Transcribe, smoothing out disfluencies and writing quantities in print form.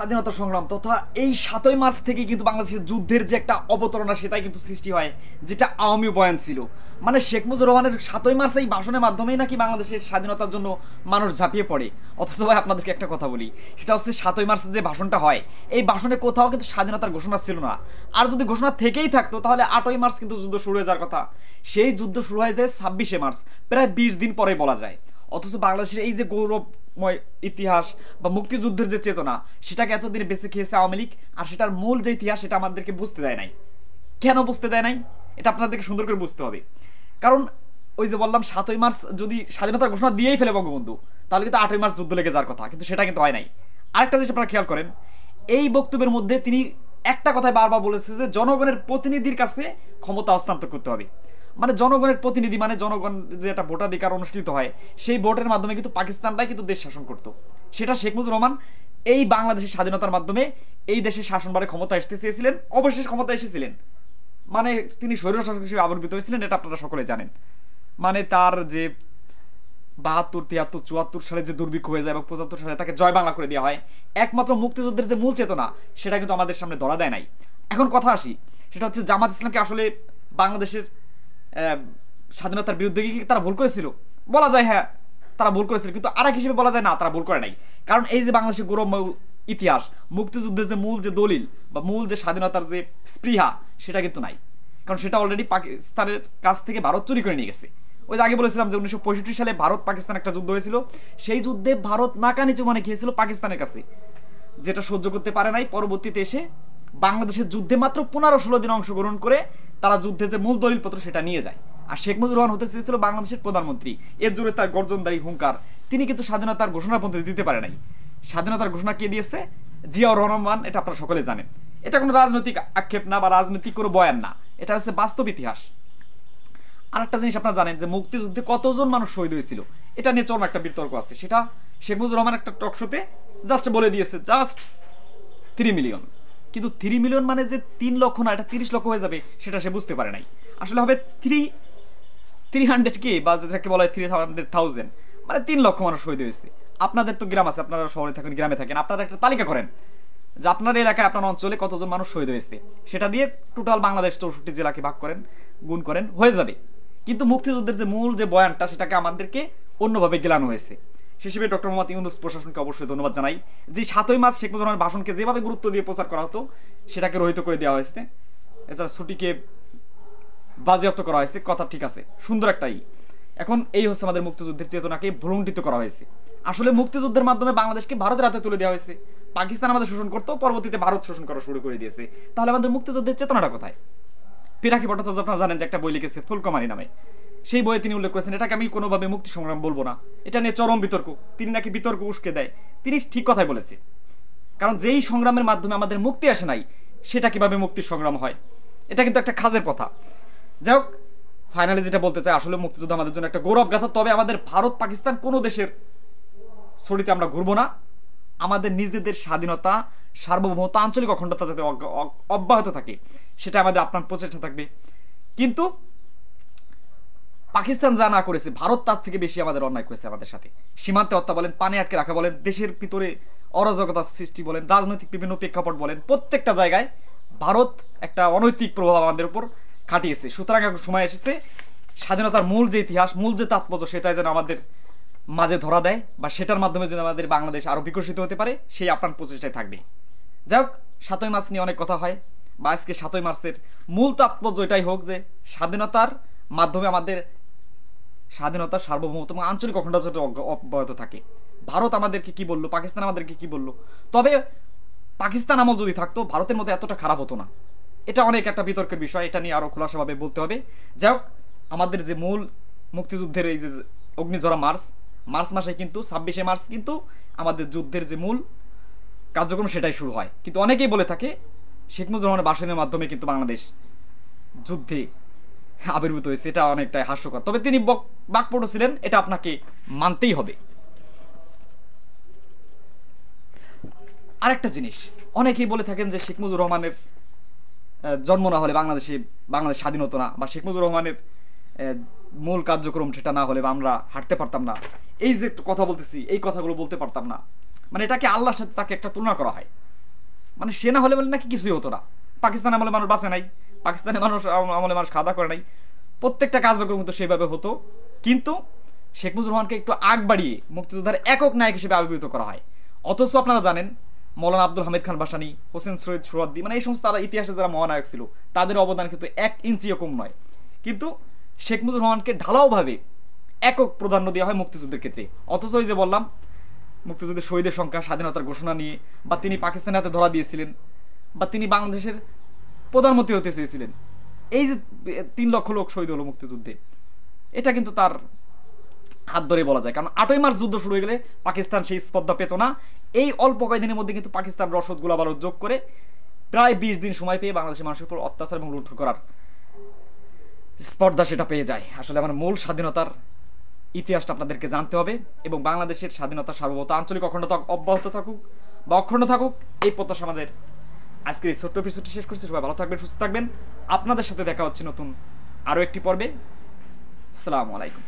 স্বাধীনতা সংগ্রাম তথা এই ৭ই মার্চ থেকে কিন্তু বাংলাদেশের যুদ্ধের যে একটা অবতারণা সেটাই কিন্তু সৃষ্টি হয়, যেটা আওয়ামী বয়ান ছিল। মানে শেখ মুজিবুর রহমানের ৭ই মার্চ এই ভাষণের মাধ্যমেই নাকি বাংলাদেশের স্বাধীনতার জন্য মানুষ ঝাঁপিয়ে পড়ে। অথচ ভাই আপনাদেরকে একটা কথা বলি, সেটা হচ্ছে ৭ই মার্চের যে ভাষণটা হয়, এই ভাষণে কোথাও কিন্তু স্বাধীনতার ঘোষণা ছিল না। আর যদি ঘোষণা থেকেই থাকতো তাহলে ৮ই মার্চ কিন্তু যুদ্ধ শুরু হয়ে যাওয়ার কথা। সেই যুদ্ধ শুরু হয়ে যায় ২৬শে মার্চ, প্রায় ২০ দিন পরে বলা যায়। অথচ বাংলাদেশের এই যে গৌরবময় ইতিহাস বা মুক্তিযুদ্ধের যে চেতনা, সেটাকে এতদিন বেঁচে খেয়েছে আওয়ামী লীগ। আর সেটার মূল যে ইতিহাস সেটা আমাদেরকে বুঝতে দেয় নাই। কেন বুঝতে দেয় নাই এটা আপনাদেরকে সুন্দর করে বুঝতে হবে। কারণ ওই যে বললাম ৭ই মার্চ যদি স্বাধীনতার ঘোষণা দিয়েই ফেলে বঙ্গবন্ধু, তাহলে কিন্তু ৮ই মার্চ যুদ্ধ লেগে যাওয়ার কথা, কিন্তু সেটা কিন্তু হয় নাই। আরেকটা জিনিস আপনারা খেয়াল করেন, এই বক্তব্যের মধ্যে তিনি একটা কথাই বারবার বলেছে যে জনগণের প্রতিনিধির কাছে ক্ষমতা হস্তান্তর করতে হবে। মানে জনগণের প্রতিনিধি মানে জনগণ যে একটা ভোটাধিকার অনুষ্ঠিত হয়, সেই ভোটের মাধ্যমে কিন্তু পাকিস্তানরাই কিন্তু দেশ শাসন করত। সেটা শেখ মুজিবুর রহমান এই বাংলাদেশের স্বাধীনতার মাধ্যমে এই দেশের শাসনভারে ক্ষমতা আসতে চেয়েছিলেন, অবশেষ ক্ষমতা এসেছিলেন। মানে তিনি স্বৈরশাসক হিসেবে আবির্ভূত হয়েছিলেন, এটা আপনারা সকলে জানেন। মানে তার যে ৭২, ৭৩, ৭৪ সালে যে দুর্ভিক্ষ হয়ে যায় এবং ৭৫ সালে তাকে জয় বাংলা করে দেওয়া হয়, একমাত্র মুক্তিযুদ্ধের যে মূল চেতনা সেটা কিন্তু আমাদের সামনে ধরা দেয় নাই। এখন কথা আসি, সেটা হচ্ছে জামাত ইসলামকে আসলে বাংলাদেশের স্বাধীনতার বিরুদ্ধে কি তারা ভুল করেছিল? বলা যায় হ্যাঁ, তারা ভুল করেছিল, কিন্তু আরেক হিসেবে বলা যায় না, তারা ভুল করে নাই। কারণ এই যে বাংলাদেশের গৌরবময় ইতিহাস, মুক্তিযুদ্ধের যে মূল যে দলিল বা মূল যে স্বাধীনতার যে স্পৃহা, সেটা কিন্তু নাই। কারণ সেটা অলরেডি পাকিস্তানের কাছ থেকে ভারত চুরি করে নিয়ে গেছে। ওই যে আগে বলেছিলাম যে ১৯৬৫ সালে ভারত পাকিস্তান একটা যুদ্ধ হয়েছিল, সেই যুদ্ধে ভারত নাকানিচু মানে খেয়েছিল পাকিস্তানের কাছে, যেটা সহ্য করতে পারে নাই। পরবর্তীতে এসে বাংলাদেশের যুদ্ধে মাত্র ১৫-১৬ দিন অংশগ্রহণ করে তারা যুদ্ধের যে মূল দলিলপত্র সেটা নিয়ে যায়। আর শেখ মুজিবুর রহমান হতে চেয়েছিল বাংলাদেশের প্রধানমন্ত্রী, এর জোরে তার গর্জনদারি হুঙ্কার, তিনি কিন্তু স্বাধীনতার ঘোষণা পর্যন্ত দিতে পারে নাই। স্বাধীনতার ঘোষণা কে দিয়েছে? জিয়াউর রহমান। এটা আপনারা সকলে জানেন। এটা কোনো রাজনৈতিক আক্ষেপ না বা রাজনৈতিক কোনো বয়ান না, এটা হচ্ছে বাস্তব ইতিহাস। আর একটা জিনিস আপনারা জানেন যে মুক্তিযুদ্ধে কতজন মানুষ শহীদ হয়েছিল, এটা নিয়ে চরম একটা বিতর্ক আছে। সেটা শেখ মুজিবুর রহমান একটা টক শোতে জাস্ট বলে দিয়েছে, জাস্ট 3 মিলিয়ন। কিন্তু 3 মিলিয়ন মানে যে 3 লক্ষ না, এটা 30 লক্ষ হয়ে যাবে, সেটা সে বুঝতে পারে নাই। আসলে হবে 300K বা যেটাকে বলা হয় 300,000, মানে 3 লক্ষ মানুষ শহীদ হয়েছে। আপনাদের তো গ্রাম আছে, আপনারা শহরে থাকেন, গ্রামে থাকেন, আপনারা একটা তালিকা করেন যে আপনার এলাকায় আপনার অঞ্চলে কতজন মানুষ শহীদ হয়েছে, সেটা দিয়ে টোটাল বাংলাদেশ 64 জেলাকে ভাগ করেন, গুণ করেন, হয়ে যাবে। কিন্তু মুক্তিযুদ্ধের যে মূল যে বয়ানটা, সেটাকে আমাদেরকে অন্যভাবে গেলানো হয়েছে। সে হিসেবে ডক্টর মোহাম্মদ ইউনূস প্রশাসনকে অবশ্যই ধন্যবাদ জানাই যে ৭ই মার্চ শেখ মুজিবুর রহমানের ভাষণকে যেভাবে গুরুত্ব দিয়ে প্রচার করা হতো, সেটাকে রহিত করে দেওয়া হয়েছে। এছাড়া ছুটিকে বাজেয়াপ্ত করা হয়েছে, কথা ঠিক আছে, সুন্দর একটাই। এখন এই হচ্ছে আমাদের মুক্তিযুদ্ধের চেতনাকে ভ্রুণ্ঠিত করা হয়েছে। আসলে মুক্তিযুদ্ধের মাধ্যমে বাংলাদেশকে ভারতের হাতে তুলে দেওয়া হয়েছে। পাকিস্তান আমাদের শোষণ করতো, পরবর্তীতে ভারত শোষণ করা শুরু করে দিয়েছে। তাহলে আমাদের মুক্তিযুদ্ধের চেতনাটা কোথায়? পিনাকি ভট্টাচার্য আপনারা জানেন যে একটা বই লিখেছে ফুলকুমারী নামে, সেই বইয়ে তিনি উল্লেখ করেছেন এটাকে আমি কোনোভাবে মুক্তি সংগ্রাম বলবো না। এটা নিয়ে চরম বিতর্ক, তিনি নাকি বিতর্ক উস্কে দেয়। তিনি ঠিক কথাই বলেছে, কারণ যেই সংগ্রামের মাধ্যমে আমাদের মুক্তি আসে নাই, সেটা কিভাবে মুক্তির সংগ্রাম হয়? এটা কিন্তু একটা খাজের কথা। যাই হোক, ফাইনালি যেটা বলতে চাই, আসলে মুক্তিযুদ্ধ আমাদের জন্য একটা গৌরব গাথা। তবে আমাদের ভারত পাকিস্তান কোনো দেশের ছড়িতে আমরা ঘুরবো না। আমাদের নিজেদের স্বাধীনতা, সার্বভৌমত্ব, আঞ্চলিক অখণ্ডতা যাতে অব্যাহত থাকে, সেটা আমাদের আপনার প্রচেষ্টা থাকবে। কিন্তু পাকিস্তান যা না করেছে, ভারত তার থেকে বেশি আমাদের অন্যায় করেছে আমাদের সাথে। সীমান্তে হত্যা বলেন, পানি আটকে রাখা বলেন, দেশের ভিতরে অরাজকতার সৃষ্টি বলেন, রাজনৈতিক বিভিন্ন প্রেক্ষাপট বলেন, প্রত্যেকটা জায়গায় ভারত একটা অনৈতিক প্রভাব আমাদের উপর খাটিয়েছে। সুতরাং এখন সময় এসেছে স্বাধীনতার মূল যে ইতিহাস, মূল যে তাৎপর্য, সেটাই যেন আমাদের মাঝে ধরা দেয়, বা সেটার মাধ্যমে যেন আমাদের বাংলাদেশ আরও বিকশিত হতে পারে, সেই আপ্রাণ প্রচেষ্টায় থাকবে। যাই হোক, ৭ই মার্চ নিয়ে অনেক কথা হয়, বা আজকে ৭ই মার্চের মূল তাৎপর্য এটাই হোক যে স্বাধীনতার মাধ্যমে আমাদের স্বাধীনতা, সার্বভৌমত্ব এবং আঞ্চলিক অখণ্ডতা যাতে অব্যাহত থাকে। ভারত আমাদেরকে কি বললো, পাকিস্তান আমাদেরকে কি বললো, তবে পাকিস্তান আমল যদি থাকতো ভারতের মতো এতটা খারাপ হতো না। এটা অনেক একটা বিতর্কের বিষয়, এটা নিয়ে আরও খোলাসাভাবে বলতে হবে। যাই হোক, আমাদের যে মূল মুক্তিযুদ্ধের এই যে অগ্নিঝরা মার্চ মাসে কিন্তু ২৬শে মার্চ কিন্তু আমাদের যুদ্ধের যে মূল কার্যক্রম সেটাই শুরু হয়। কিন্তু অনেকেই বলে থাকে শেখ মুজিবুর রহমানের ভাষণের মাধ্যমে কিন্তু বাংলাদেশ যুদ্ধে আবির্ভূত হয়েছে, এটা অনেকটাই হাস্যকর। তবে তিনি বাকপটু ছিলেন, এটা আপনাকে মানতেই হবে। আরেকটা জিনিস, অনেকেই বলে থাকেন যে শেখ মুজিবুর রহমানের জন্ম না হলে বাংলাদেশ স্বাধীন হতো না, বা শেখ মুজিবুর রহমানের মূল কার্যক্রম সেটা না হলে বা আমরা হাঁটতে পারতাম না। এই যে কথা বলতেছি, এই কথাগুলো বলতে পারতাম না, মানে এটাকে আল্লাহর সাথে তাকে একটা তুলনা করা হয়। মানে সে না হলে বলে নাকি কিছুই হতো না। পাকিস্তান আমলে মানুষ বাঁচে নাই, পাকিস্তানের মানুষ আমলে মানুষ খাওয়া দাওয়া করে নাই, প্রত্যেকটা কার্যক্রম কিন্তু সেইভাবে হতো। কিন্তু শেখ মুজিবুর রহমানকে একটু আগ বাড়িয়ে মুক্তিযোদ্ধার একক নায়ক হিসেবে আবির্ভূত করা হয়। অথচ আপনারা জানেন মৌলানা আব্দুল হামিদ খান ভাসানী, হোসেন সৈয়দ সোহরাওয়ার্দী, মানে এই সমস্ত তারা ইতিহাসে যারা মহানায়ক ছিল তাদের অবদান কিন্তু 1 ইঞ্চিও কম নয়। কিন্তু শেখ মুজিবুর রহমানকে ঢালাওভাবে একক প্রাধান্য দেওয়া হয় মুক্তিযুদ্ধের ক্ষেত্রে। অথচ ওই যে বললাম মুক্তিযুদ্ধের শহীদের সংখ্যা, স্বাধীনতার ঘোষণা নিয়ে, বা তিনি পাকিস্তানের হাতে ধরা দিয়েছিলেন, বা তিনি বাংলাদেশের প্রধানমন্ত্রী হতে চেয়েছিলেন, এই যে 3 লক্ষ লোক শহীদ হলো মুক্তিযুদ্ধে, এটা কিন্তু তার হাত ধরে বলা যায়। কারণ 8ই মার্চ যুদ্ধ শুরু হয়ে গেলে পাকিস্তান সেই স্পর্ধা পেত না। এই অল্প কয়েকদিনের মধ্যে কিন্তু পাকিস্তান রসদ গোলাবারুদ যোগ করে প্রায় 20 দিন সময় পেয়ে বাংলাদেশের মানুষের উপর অত্যাচার এবং লুণ্ঠন করার স্পর্ধা সেটা পেয়ে যায়। আসলে আমার মূল স্বাধীনতার ইতিহাসটা আপনাদেরকে জানতে হবে, এবং বাংলাদেশের স্বাধীনতা সার্বভৌমত্ব আঞ্চলিক অখণ্ডতা অব্যাহত থাকুক বা অখণ্ড থাকুক, এই প্রত্যাশা আমাদের আজকের এই ছোট্ট এপিসোডটি শেষ করছি। সবাই ভালো থাকবেন, সুস্থ থাকবেন। আপনাদের সাথে দেখা হচ্ছে নতুন আরও একটি পর্বে। আসসালামু আলাইকুম।